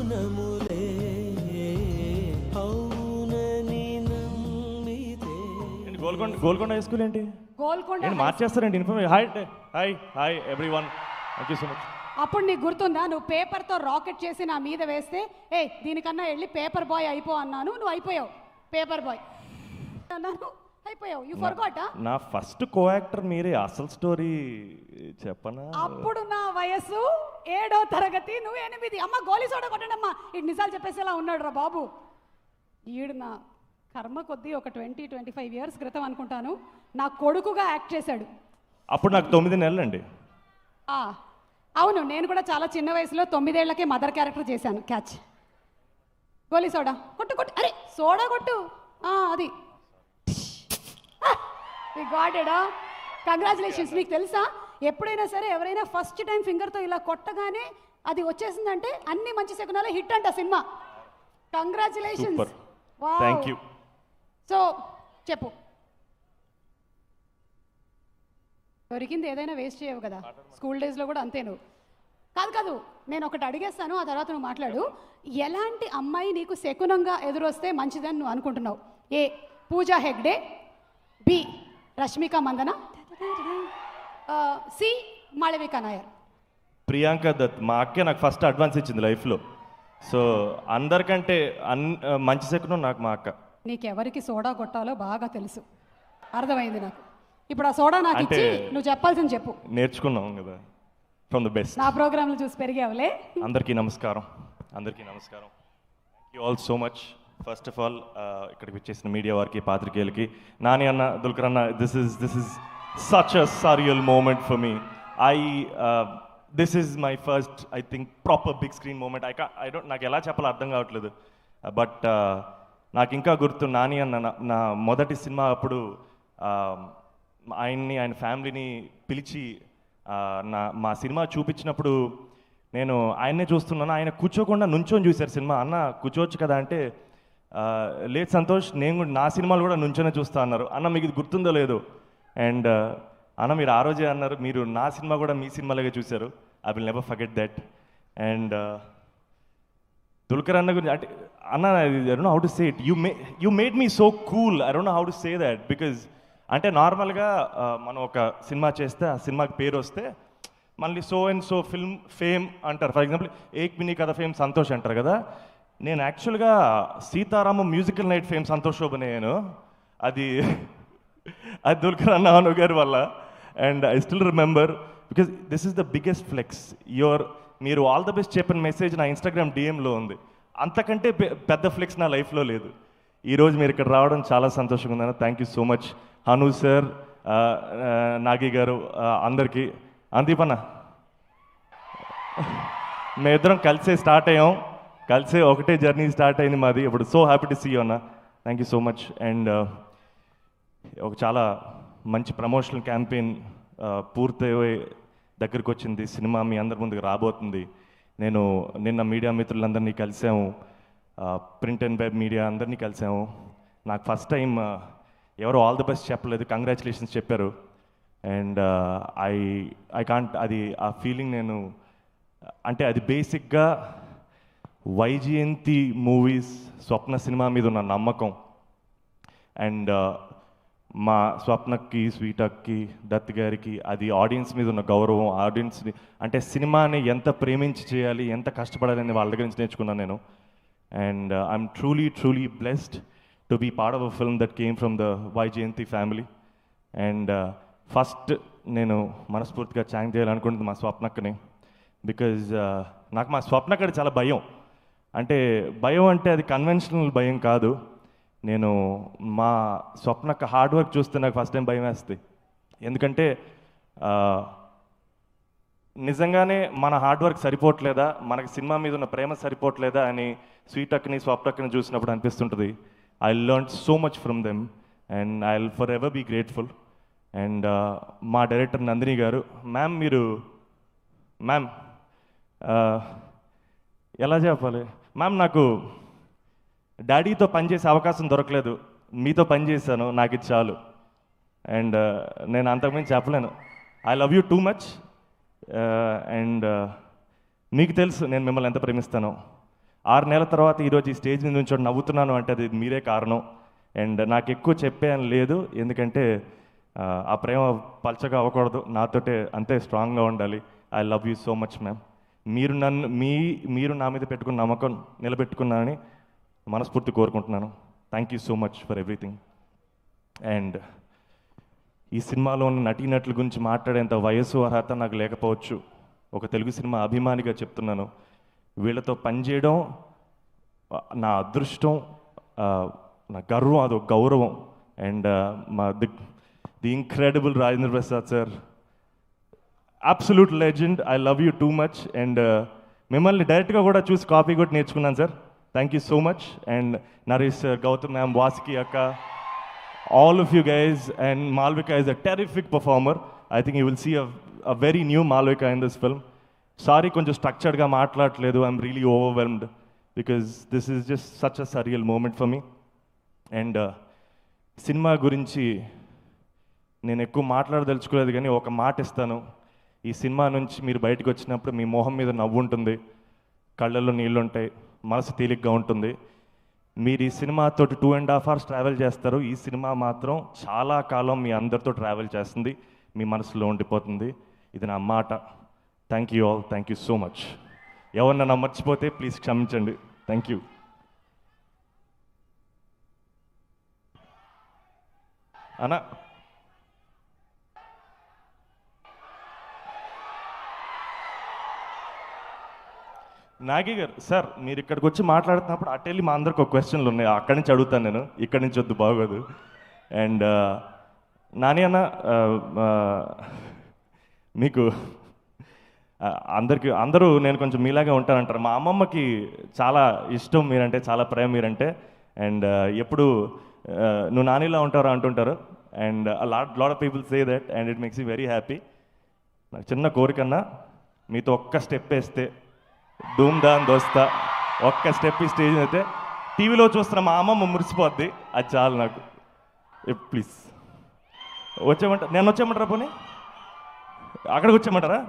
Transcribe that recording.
మౌనములే అవునని నమ్మితే. Golconda high school ఏంటి గోల్కొండ మార్చేస్తారండి information. Hi hi hi everyone, thank you so much. అప్పుడు నీకు గుర్తుందా, నువ్వు పేపర్తో రాకెట్ చేసి నా మీద వేస్తే ఏ దీనికన్నా వెళ్ళి పేపర్ బాయ్ అయిపో అన్నాను, నువ్వు అయిపోయావు పేపర్ బాయ్ అన్నాను, అయిపోయావు. You forgot. నా ఫస్ట్ కో యాక్టర్ మీరే, అసలు స్టోరీ చెప్పనా? అప్పుడు నా వయసు 7వ తరగతి, నువ్వు 8. అమ్మ గోలీ సోడా కొట్టండి అమ్మా, ఇటు నిజాలు చెప్పేసేలా ఉన్నాడు రా బాబు. ఈడు నా కర్మ కొద్దీ ఒక 20-25 ఇయర్స్ క్రితం అనుకుంటాను నా కొడుకుగా యాక్ట్ చేశాడు. అప్పుడు నాకు 9 నెలలండి. అవును, నేను కూడా చాలా చిన్న వయసులో 9 ఏళ్లకే మదర్ క్యారెక్టర్ చేశాను. క్యాచ్. గోలీ సోడా కొట్టు కొట్టు, అరే సోడా కొట్టు, అది గాడెడా. కంగ్రాచులేషన్స్. నీకు తెలుసా, ఎప్పుడైనా సరే ఎవరైనా ఫస్ట్ టైం ఫింగర్తో ఇలా కొట్టగానే అది వచ్చేసిందంటే అన్ని మంచి శకునాలే హిట్ అంట cinema. Congratulations. Thank you. So చెప్పు, దొరికింది ఏదైనా వేస్ట్ చేయవు కదా, స్కూల్ డేస్లో కూడా అంతే. నువ్వు కాదు నేను ఒకటి అడిగేస్తాను, ఆ తర్వాత నువ్వు మాట్లాడు. ఎలాంటి అమ్మాయి నీకు శకునంగా ఎదురొస్తే మంచిదని నువ్వు అనుకుంటున్నావు? ఏ పూజా హెగ్డే, బి రష్మిక మందన, సి మాళవిక నాయర్. ప్రియాంక దత్. మా అక్కే నాకు ఫస్ట్ అడ్వాన్స్ ఇచ్చింది లైఫ్లో. సో అందరికంటే మంచి శకునం నాకు మా అక్క. నీకెవరికి సోడా కొట్టాలో బాగా తెలుసు, అర్థమైంది నాకు. ఇప్పుడు ఆ సోడా నాకు ఇచ్చి నువ్వు చెప్పాల్సింది చెప్పు. నేర్చుకున్నాం కదా ఫ్రమ్ ద బెస్ట్. నా ప్రోగ్రాంలు చూసి పెరిగావులే. అందరికీ నమస్కారం. Thank you all so much. First of all ఇక్కడికి వచ్చేసిన మీడియా వారికి, పాత్రికేయులకి, నాని అన్న, దుల్కర్ అన్న, this is such a surreal moment for me. This is my first I think proper big screen moment. నాకు ఎలా చెప్పాలో అర్థం కావట్లేదు. బట్ నాకు ఇంకా గుర్తు, నాని అన్న నా మొదటి సినిమా అప్పుడు ఆయన ఫ్యామిలీని పిలిచి మా సినిమా చూపించినప్పుడు నేను ఆయన్నే చూస్తున్నాను. ఆయన కూర్చోకుండా నుంచొని చూశారు సినిమా. అన్న కూర్చోవచ్చు కదా అంటే, లేదు సంతోష్, నేను కూడా నా సినిమాలు కూడా నుంచొనే చూస్తా అన్నారు. అన్న మీకు ఇది గుర్తుందో లేదో, అండ్ అన్న మీరు ఆ రోజే అన్నారు మీరు నా సినిమా కూడా మీ సినిమాలాగే చూశారు. I will never forget that. And Dulquer అన్న గురించి అంటే అన్న, I don't know how to say it, you made me so cool. I don't know how to say that. Because అంటే నార్మల్గా మనం ఒక సినిమా చేస్తే ఆ సినిమాకి పేరు వస్తే మళ్ళీ so and so film fame అంటారు. For example Ek Mini Katha fame Santosh అంటారు కదా. నేను యాక్చువల్గా Seetharama musical night fame Santosh Sobhan అయ్యాను. అది దుల్కర్ అన్న అను గారి వల్ల. And I still remember because this is the biggest flex. మీరు ఆల్ ద బెస్ట్ చెప్పిన మెసేజ్ నా ఇన్స్టాగ్రామ్ డిఎంలో ఉంది. అంతకంటే పెద్ద ఫ్లెక్స్ నా లైఫ్లో లేదు. ఈరోజు మీరు ఇక్కడ రావడం చాలా సంతోషంగా ఉందన్న. Thank you so much Hanu sir, Nagi గారు, అందరికీ. అందీప్ అన్న, మేమిద్దరం కలిసే స్టార్ట్ అయ్యాం, కలిసే ఒకటే జర్నీ స్టార్ట్ అయింది మాది. ఇప్పుడు so happy to see you అన్న. Thank you so much. And ఒక చాలా మంచి ప్రమోషనల్ క్యాంపెయిన్ పూర్తయ్యే దగ్గరికి వచ్చింది. సినిమా మీ అందరి ముందుకు రాబోతుంది. నేను నిన్న మీడియా మిత్రులందరినీ కలిసాము, ప్రింట్ అండ్ వెబ్ మీడియా అందరినీ కలిసాము. నాకు ఫస్ట్ టైం ఎవరు ఆల్ ది బెస్ట్ చెప్పలేదు, కంగ్రాచులేషన్స్ చెప్పారు. అండ్ ఐ కాంట్, అది ఆ ఫీలింగ్ నేను అంటే అది బేసిక్గా వైజయంతి మూవీస్ స్వప్న సినిమా మీద ఉన్న నమ్మకం. అండ్ మా స్వప్నకి, స్వీటక్కి, దత్ గారికి అది ఆడియన్స్ మీద ఉన్న గౌరవం, ఆడియన్స్ని అంటే సినిమాని ఎంత ప్రేమించి చేయాలి, ఎంత కష్టపడాలి అని వాళ్ళ దగ్గర నుంచి నేర్చుకున్నాను నేను. And I'm truly blessed to be part of a film that came from the Vyjayanthi family. And first నేను మనస్ఫూర్తిగా థ్యాంక్ చేయాలనుకుంటుంది మా స్వప్నక్కని. బికాజ్ నాకు మా స్వప్నక్కడ చాలా భయం. అంటే భయం అంటే అది కన్వెన్షనల్ భయం కాదు. నేను మా స్వప్నక్క హార్డ్ వర్క్ చూస్తే నాకు ఫస్ట్ టైం భయం వేస్తుంది. ఎందుకంటే నిజంగానే మన హార్డ్ వర్క్ సరిపోవట్లేదా, మనకి సినిమా మీద ఉన్న ప్రేమ సరిపోవట్లేదా అని స్వీటక్కని, స్వప్నక్కని చూసినప్పుడు అనిపిస్తుంటుంది. I learn so much from them and I will forever be grateful. And మా డైరెక్టర్ నందిని గారు, మ్యామ్ ఎలా చెప్పాలి మ్యామ్, నాకు డాడీతో పనిచేసే అవకాశం దొరకలేదు, మీతో పనిచేశాను, నాకు ఇది చాలు. అండ్ నేను అంతకుమించి చెప్పలేను. I love you too much. And మీకు తెలుసు నేను మిమ్మల్ని ఎంత ప్రేమిస్తానో. 6 నెలల తర్వాత ఈరోజు ఈ స్టేజ్ మీద నుంచి నవ్వుతున్నాను అంటే అది మీరే కారణం. అండ్ నాకు ఎక్కువ చెప్పే అని లేదు, ఎందుకంటే ఆ ప్రేమ పల్చగా అవ్వకూడదు, నాతోటే అంతే స్ట్రాంగ్గా ఉండాలి. I love you so much ma'am. మీరు నా మీద పెట్టుకున్న నమ్మకం నిలబెట్టుకున్నానని మనస్ఫూర్తి కోరుకుంటున్నాను. Thank you so much for everything. And ఈ సినిమాలో ఉన్న నటీనటుల గురించి మాట్లాడేంత వయస్సు అర్హత నాకు లేకపోవచ్చు. ఒక తెలుగు సినిమా అభిమానిగా చెప్తున్నాను, వీళ్ళతో పనిచేయడం నా అదృష్టం, నా గర్వం, అదొక గౌరవం. అండ్ మా the incredible Rajendra Prasad sir, absolute legend. I love you too much. And మిమ్మల్ని డైరెక్ట్గా కూడా చూసి కాపీ కూడా నేర్చుకున్నాను sir. Thank you so much. And Naresh sir, Gautam ma'am, Vasuki అక్క, all of you guys, and Malvika is a terrific performer. I think you will see a very new Malvika in this film. Sorry konja structured ga maatladaledu, I'm really overwhelmed because this is just such a surreal moment for me. And cinema గురించి నేను ఎక్కువ మాట్లాడదలుచుకోలేదు, కానీ ఒక మాట ఇస్తాను. ఈ cinema నుంచి మీరు బయటకు వచ్చినప్పుడు మీ మొహం మీద నవ్వు ఉంటుంది, కళ్ళల్లో నీళ్ళు ఉంటాయి, మనసు తేలిగ్గా ఉంటుంది. మీరు ఈ సినిమాతోటి 2.5 hours ట్రావెల్ చేస్తారు. ఈ సినిమా మాత్రం చాలా కాలం మీ అందరితో ట్రావెల్ చేస్తుంది, మీ మనసులో ఉండిపోతుంది. ఇది నా మాట. Thank you all, thank you so much. ఎవరన్నా నా మర్చిపోతే ప్లీజ్ క్షమించండి. Thank you. అన్నా నాగి గారు, సార్ మీరు ఇక్కడికి వచ్చి మాట్లాడుతున్నప్పుడు అటెళ్ళి మా అందరికి ఒక క్వశ్చన్లు ఉన్నాయి, అక్కడి నుంచి అడుగుతాను నేను, ఇక్కడి నుంచి వద్దు, బాగోదు. అండ్ నాని అన్న, మీకు అందరూ నేను కొంచెం మీలాగే ఉంటానంటారు. మా అమ్మమ్మకి చాలా ఇష్టం మీరంటే, చాలా ప్రేమ మీరంటే. అండ్ ఎప్పుడు నువ్వు నానిలా ఉంటారా అంటుంటారు. And lot of people say that, and it makes you very happy. నాకు చిన్న కోరికన్నా, మీతో ఒక్క స్టెప్ వేస్తే ధూమ్ ధామ్ దోస్తా, ఒక్క స్టెప్ ఈ స్టేజ్ అయితే టీవీలో చూస్తున్న మా అమ్మమ్మ మురిసిపోద్ది, అది చాలు నాకు. ప్లీజ్ వచ్చేయమంటారా? నేను వచ్చేయమంటారా? పోనీ అక్కడికి వచ్చేయమంటారా?